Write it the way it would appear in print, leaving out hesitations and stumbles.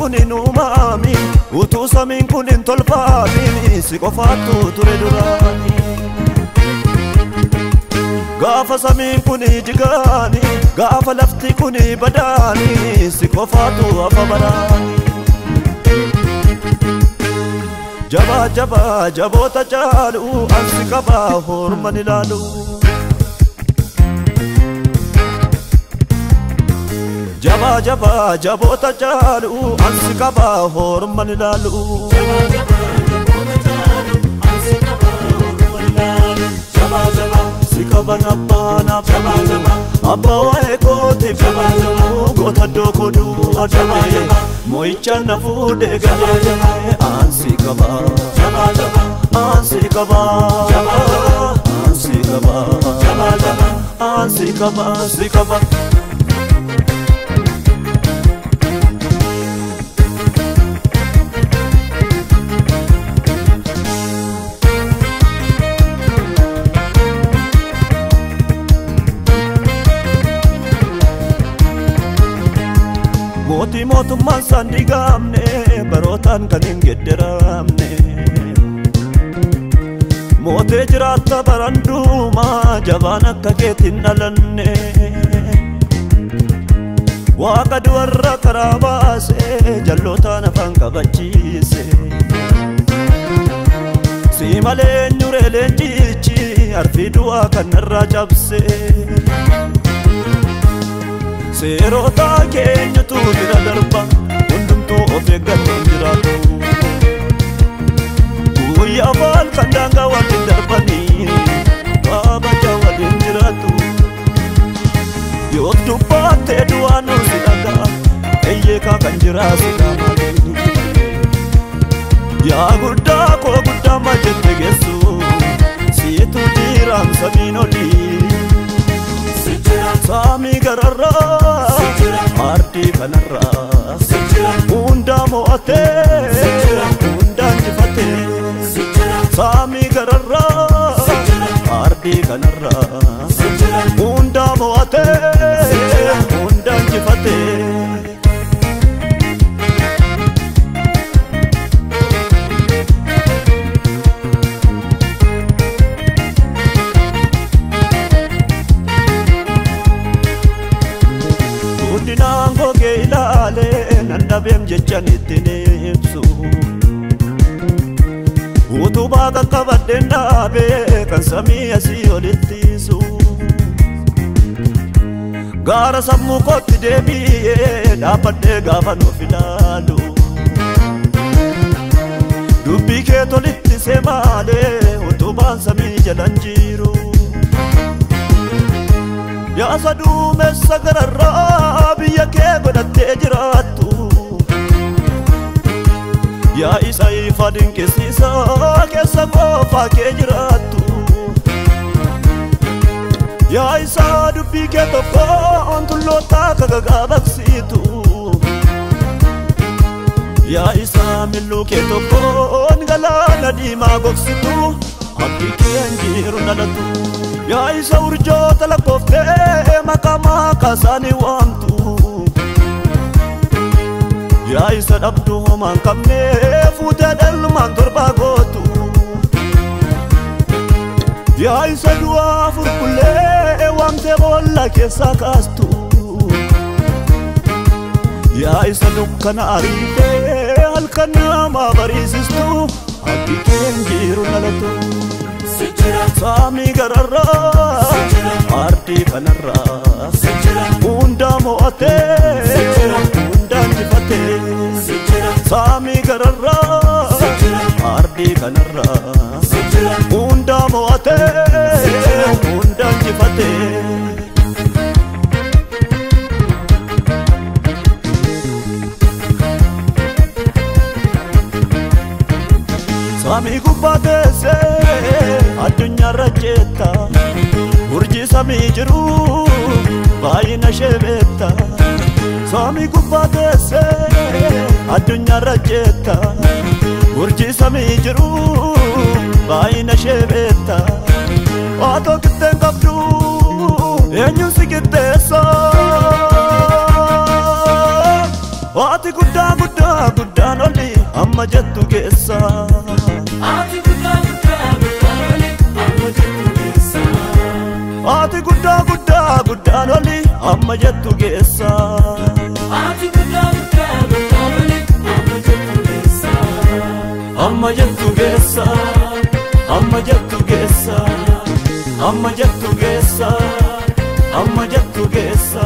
kunin uumami utuu samiin kunin tolfaami si qofaattu ture duraani gaafa samiin kuni jigaani gaafa lafti kuni badaani si qofaattu hafa baraani jaba jaba jaboota caalu ansi qaba horman ilaalu jaba jaba jaboota caalu ansi qaba horman ilaalu jaba jaba jaboota caalu ansi qaba horman ilaalu jaba jaba si qaba nabbana jaba jaba abba wae kooti jaba jaba goota dookodu jaba jaba moicha na fude jaba jaba ansi qaba jaba jaba ansi qaba jaba ansi qaba jaba jaba ansi qaba si qaba Moti motummaan san digamne barotaan kan hin gedderamne Mootee jiraatta baranduuma jabaan akka keetiin dhalanne Waaqa duwarra karaa baase jallootaan afaan qabachiise Si malee nyuree leenjichi arfii du'aa kan irraa cabse Seerota keenyatu bira darba hundumtuu of eeggannoon jiraatu Guyyaa afaan kan daangaa waliin darbanii kabaja waliin jiraatu Yoo dubbaattee du'aan si dhagaa eeyyeekaa kan jiraatu dhaamaatu Yaa guddaa koo guddaa ma jette geessu siitu jiraam samiin olii Sami gararra ardi kanarra unda moate unda jifate Sami gararra ardi kanarra unda moate unda jifate Nango ke ilale nandabem jechan ittin ibsu Utubaa qaqqabadde ndaabe kan samii asii olittisu Gaara sammuu kootti deebi'ee dhaabbadhee gaafa nuuf ilaalu Dubbii kee tolitti seemaalee utubaan samii jalan jiru Yaa saduumessa gararraa biyya kee godhattee jiraattu Yaa isa ifa dinqisiisaa keessa qofaa kee jiraattu Yaa isa dubbii kee tokkoon tullootaa kagagaabaqsiitu Yaa isa milluu kee tokkoon galaana diimaa gogsitu abdii kee jiru dhalatu Yaa isa urjoota lakkooftee maqaa isaanii waamtu Yaa isa dhabduu homaan qabnee fuutee dhallumaan torbaa gootu Yaa isa du'aa furkullee waamtee boolla keessaa kaastu Yaa isa dukkana ariitee halkan namaa bariisistu abdii kee jiru dhalatu Sami gararra ardi kanarra unda moate unda jifate Sami gararra ardi kanarra unda moate unda jifate Sami gubbaatese addunyaa rajjeetta urjii samii jiru baay'ina shebeetta Sami gubbaatese addunyaa rajjeetta urjii samii jiru baay'ina shebeetta Waatoo qixxeen qabdu eenyu si qixxeessa Waati guddaa guddaa amma jettu geessa. Ati guddaa guddaa guddaanoli amma jettu geessa. Ati guddaa guddaa guddaanoli amma jettu geessa. Ati guddaa guddaa guddaanoli amma jettu geessa. Amma jettu geessa. Amma jettu geessa. Amma jettu geessa. Amma jettu geessa.